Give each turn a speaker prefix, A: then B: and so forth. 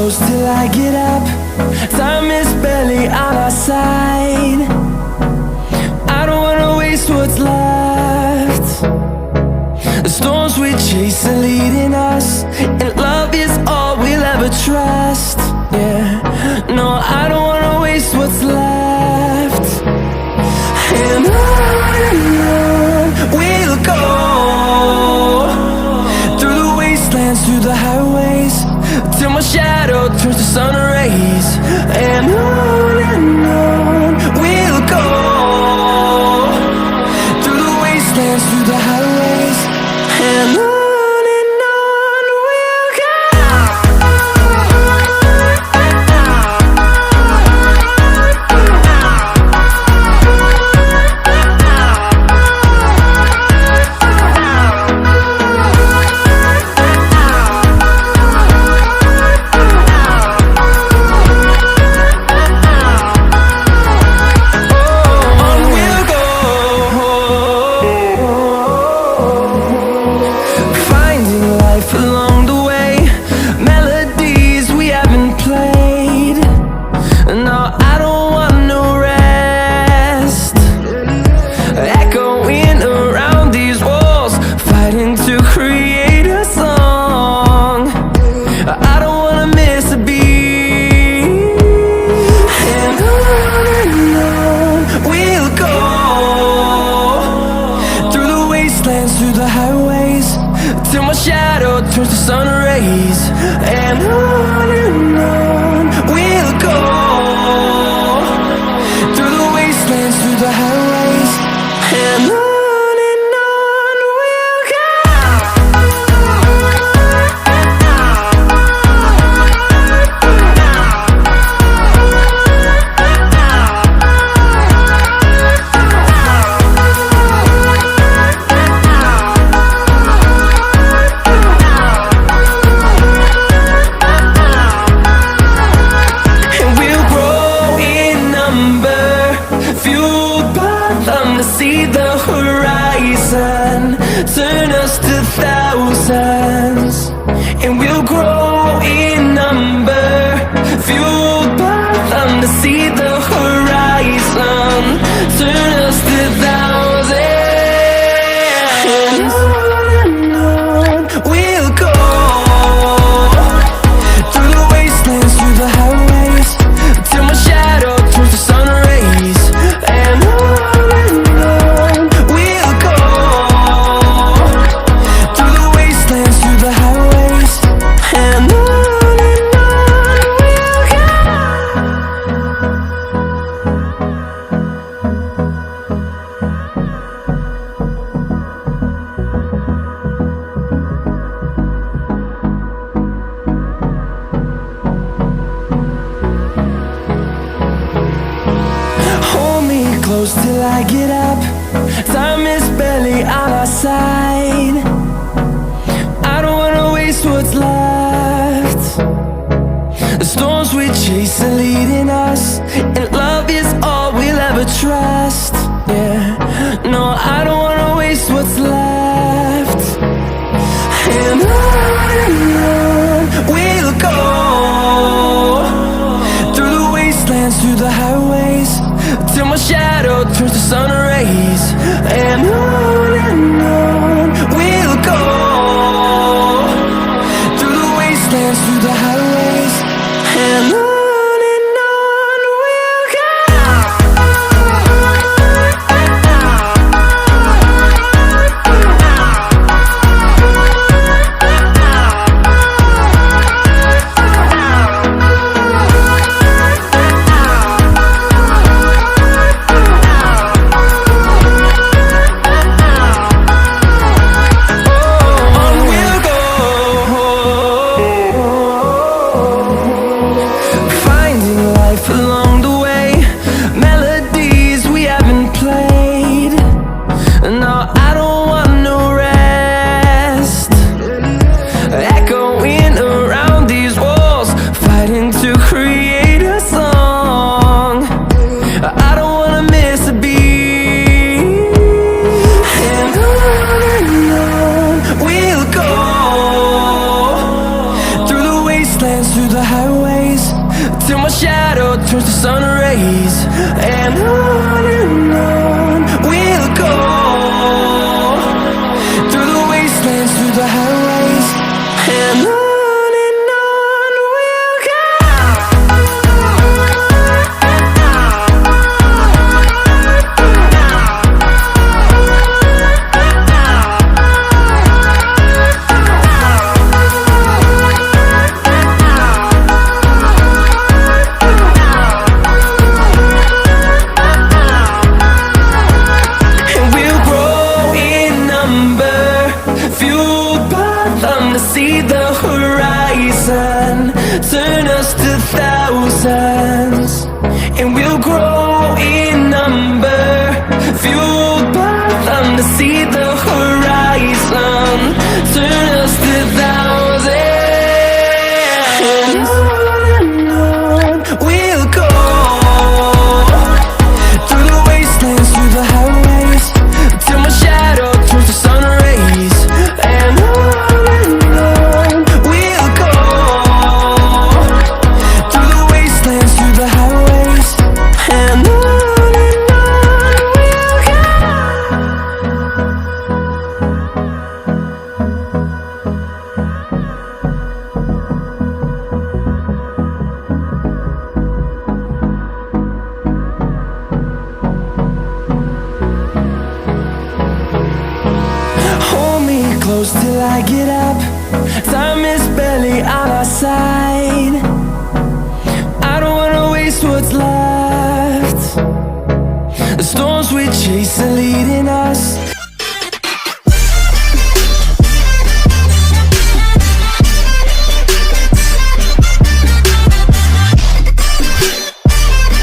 A: close till I get up. Time is barely on our side. I don't wanna waste what's left. The storms we chase are leading us, and love is all we'll ever trust. Yeah, no, I don't wanna waste what's left. And on we'll go, through the wastelands, through the highways, till my shadow turns to sun rays. And on we'll go, through the wastelands, through the highways, and on we'll go. Through the highways, till my shadow turns to sun rays. And on we'll go, through the wastelands, through the highways, and on we'll go. See the horizon, turn us to thousands, and we'll grow in number, fueled by them. To see the horizon, turn us to thousands, and on we'll go, through the wastelands, through the highways, till my shadow turns to sun rays. And close till I get up. Time is barely on our side. I don't wanna waste what's left. The storms we chase are leading us, and love is all we'll ever trust. Yeah, no, I don't wanna waste what's left. And on we'll go, through the wastelands, through the highways, till my shadow turns to sun rays. And on we'll go, through the wastelands, through the highways, and on. turns to sun rays, and on we'll go, through the wastelands, through the highways, and on we'll go. See the horizon turn us to thousands, and we'll grow in number, fueled by them to see the horizon turn us to thousands, and on we'll go, through the wastelands, through the highways, till my shadow turns to sun rays, and on close till I get up. Time is barely on our side. I don't wanna waste what's left. The storms we chase are leading us.